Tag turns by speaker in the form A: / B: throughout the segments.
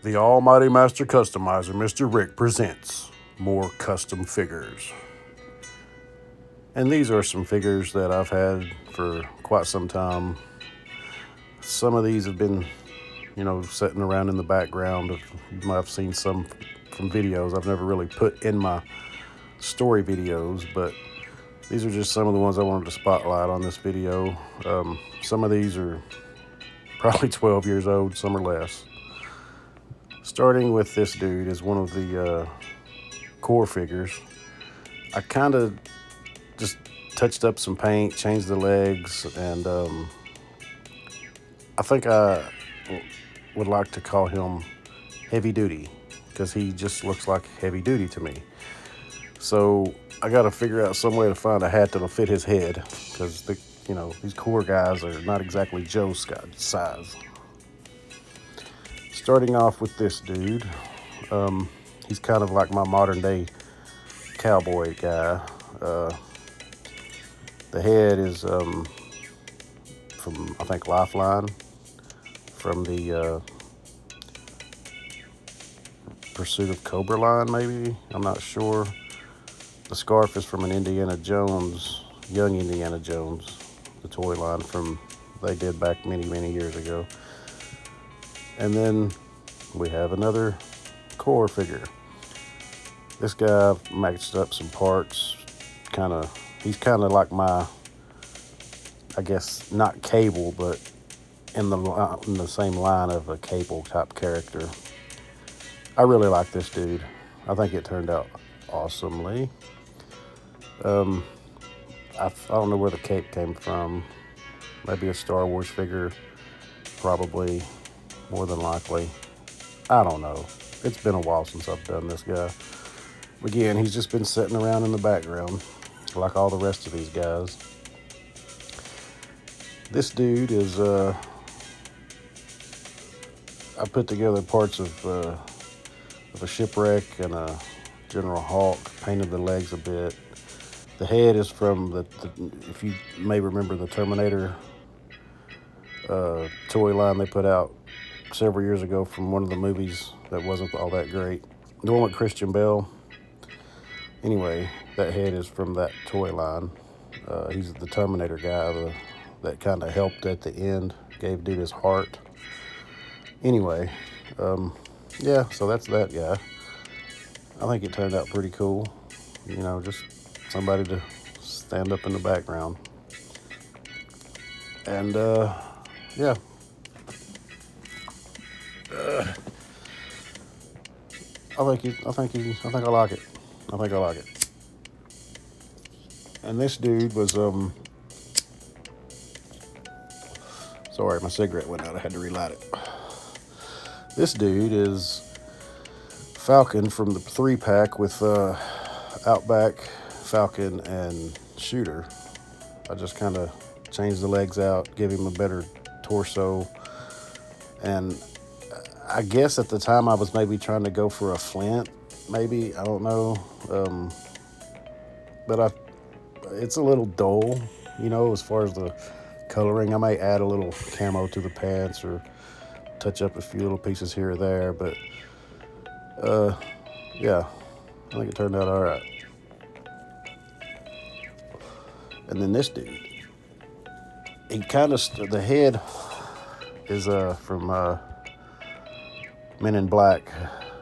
A: The Almighty Master Customizer, Mr. Rick, presents more custom figures. And these are some figures that I've had for quite some time. Some of these have been, sitting around in the background. You might have seen some from videos I've never really put in my story videos, but these are just some of the ones I wanted to spotlight on this video. Some of these are probably 12 years old, some are less. Starting with this dude is one of the core figures. I kind of just touched up some paint, changed the legs, and I think I would like to call him heavy duty because he just looks like heavy duty to me. So I got to figure out some way to find a hat that'll fit his head because these core guys are not exactly Joe Scott size. Starting off with this dude, he's kind of like my modern day cowboy guy. The head is from, I think, Lifeline, from the Pursuit of Cobra line, maybe? I'm not sure. The scarf is from an Indiana Jones, young Indiana Jones, the toy line from they did back many, many years ago. And then we have another core figure. This guy matched up some parts. He's kind of like my, I guess, not Cable, but in the same line of a Cable type character. I really like this dude. I think it turned out awesomely. I don't know where the cape came from. Maybe a Star Wars figure, probably, more than likely. I don't know. It's been a while since I've done this guy. Again, he's just been sitting around in the background, like all the rest of these guys. This dude is, I put together parts of a shipwreck and a General Hulk, painted the legs a bit. The head is from if you may remember, the Terminator toy line they put out several years ago from one of the movies that wasn't all that great. The one with Christian Bale. Anyway, that head is from that toy line. He's the Terminator guy that kind of helped at the end, gave dude his heart. Anyway, so that's that guy. I think it turned out pretty cool. Just somebody to stand up in the background. And, yeah. I like it. I think I like it. And this dude was, sorry, my cigarette went out. I had to relight it. This dude is Falcon from the 3-pack with Outback, Falcon, and Shooter. I just kind of changed the legs out, give him a better torso. And I guess at the time I was maybe trying to go for a Flint, maybe, I don't know. But it's a little dull, as far as the coloring. I may add a little camo to the pants or touch up a few little pieces here or there, but yeah, I think it turned out all right. And then this dude, the head is from Men in Black,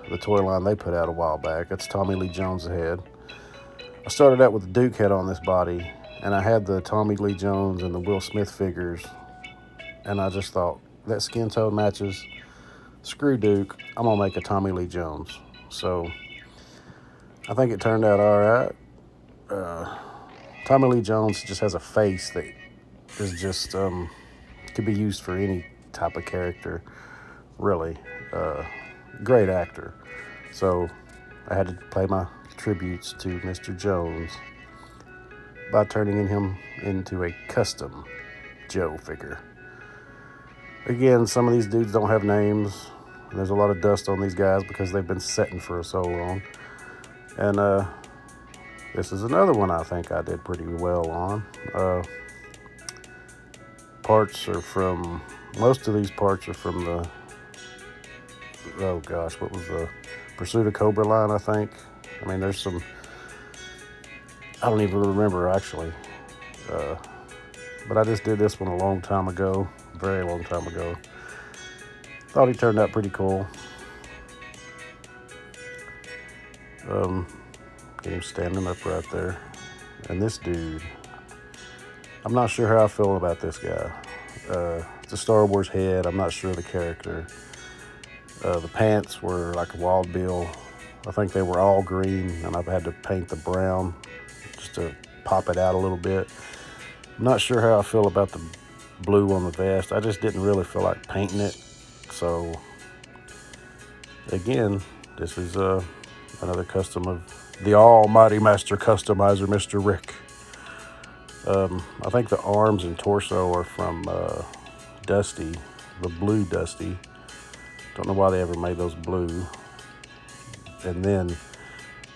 A: the toy line they put out a while back. That's Tommy Lee Jones' head. I started out with the Duke head on this body, and I had the Tommy Lee Jones and the Will Smith figures, and I just thought, that skin tone matches. Screw Duke, I'm going to make a Tommy Lee Jones. So I think it turned out all right. Tommy Lee Jones just has a face that is just, could be used for any type of character, really. Great actor. So I had to pay my tributes to Mr. Jones by turning him into a custom Joe figure. Again, some of these dudes don't have names. There's a lot of dust on these guys because they've been setting for so long. And this is another one I think I did pretty well on. Most of these parts are from the oh gosh, what was the Pursuit of Cobra line, I think. I mean, there's some, I don't even remember actually. But I just did this one a long time ago, very long time ago. Thought he turned out pretty cool. Get him standing up right there. And this dude, I'm not sure how I feel about this guy. It's a Star Wars head. I'm not sure of the character. The pants were like a Wild Bill. I think they were all green, and I've had to paint the brown just to pop it out a little bit. I'm not sure how I feel about the blue on the vest. I just didn't really feel like painting it. So, again, this is another custom of the almighty master customizer, Mr. Rick. I think the arms and torso are from Dusty, the blue Dusty. Don't know why they ever made those blue. And then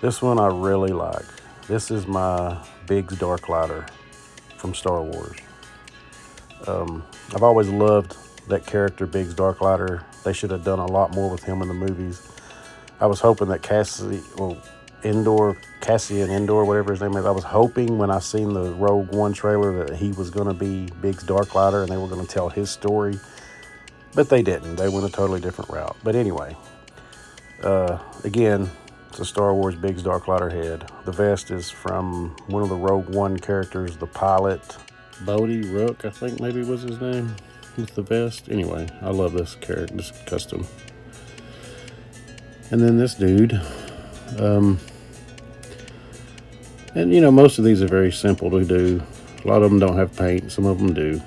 A: this one I really like. This is my Biggs Darklighter from Star Wars. I've always loved that character, Biggs Darklighter. They should have done a lot more with him in the movies. I was hoping that Cassian Endor, whatever his name is, I was hoping when I seen the Rogue One trailer that he was going to be Biggs Darklighter and they were going to tell his story. But they didn't. They went a totally different route. But anyway, again, it's a Star Wars Biggs Darklighter head. The vest is from one of the Rogue One characters, the pilot, Bodhi Rook, I think maybe was his name, with the vest. Anyway, I love this character, this custom. And then this dude, and you know, most of these are very simple to do. A lot of them don't have paint, some of them do.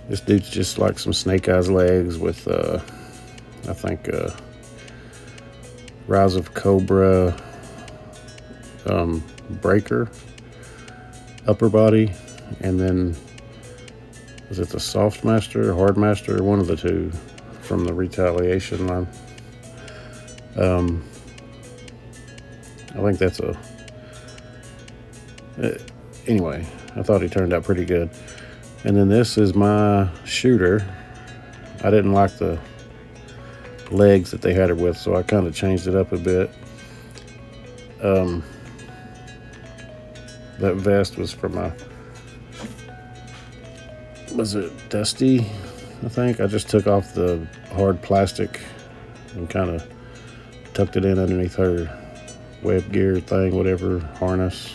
A: This dude's just like some Snake Eyes legs with, I think, Rise of Cobra breaker upper body, and then was it the Softmaster or Hardmaster, one of the two from the Retaliation line. I think that's anyway, I thought he turned out pretty good. And then this is my shooter. I didn't like the legs that they had it with, so I kind of changed it up a bit. That vest was from was it Dusty, I think. I just took off the hard plastic and kind of tucked it in underneath her web gear thing, whatever, harness.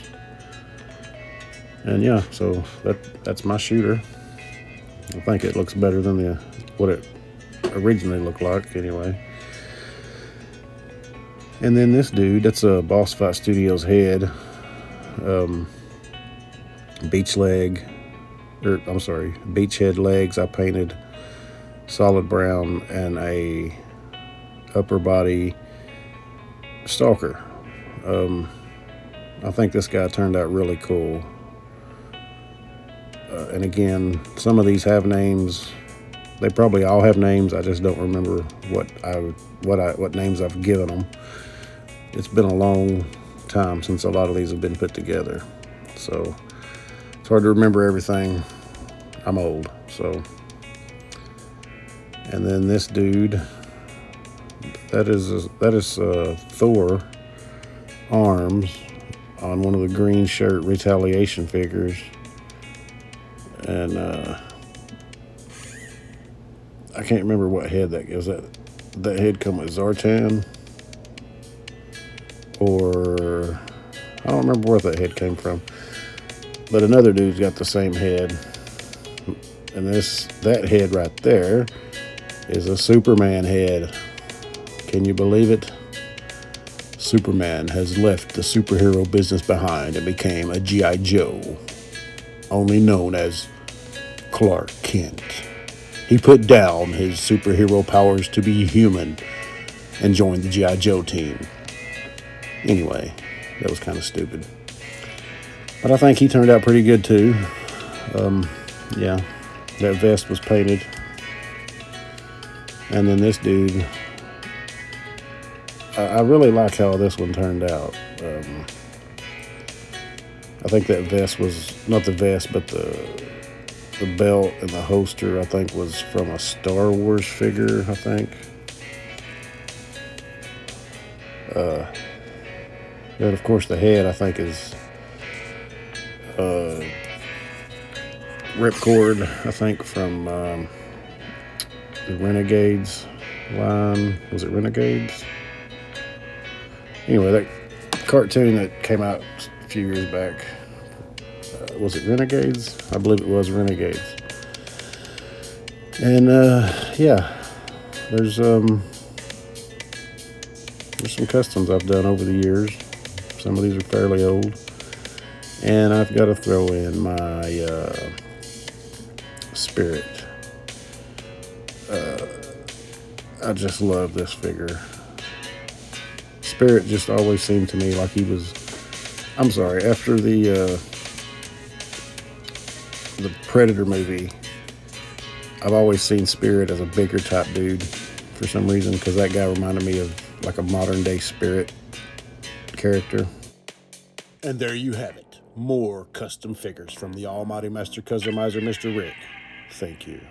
A: And yeah, so that's my shooter. I think it looks better than what it originally looked like anyway. And then this dude, that's a Boss Fight Studios head. Beach head legs. I painted solid brown and a upper body Stalker. I think this guy turned out really cool. And again, some of these have names. They probably all have names. I just don't remember what names I've given them. It's been a long time since a lot of these have been put together, so it's hard to remember everything. I'm old, so. And then this dude, that is Thor Arms on one of the green shirt Retaliation figures. And I can't remember what head that is. That head come with Zartan, or I don't remember where that head came from. But another dude's got the same head, and that head right there is a Superman head. Can you believe it? Superman has left the superhero business behind and became a G.I. Joe, only known as Clark Kent. He put down his superhero powers to be human and joined the G.I. Joe team. Anyway, that was kind of stupid. But I think he turned out pretty good too. Yeah, that vest was painted. And then this dude, I really like how this one turned out. I think that vest was, not the vest, but the belt and the holster, I think, was from a Star Wars figure, I think. Then, of course, the head, I think, is Ripcord, I think, from the Renegades line. Was it Renegades? Anyway, that cartoon that came out a few years back, was it Renegades? I believe it was Renegades. And yeah, there's some customs I've done over the years. Some of these are fairly old, and I've got to throw in my Spirit. I just love this figure. Spirit just always seemed to me like he was. I'm sorry, after the Predator movie, I've always seen Spirit as a bigger type dude for some reason, because that guy reminded me of like a modern day Spirit character. And there you have it. More custom figures from the almighty master customizer, Mr. Rick. Thank you.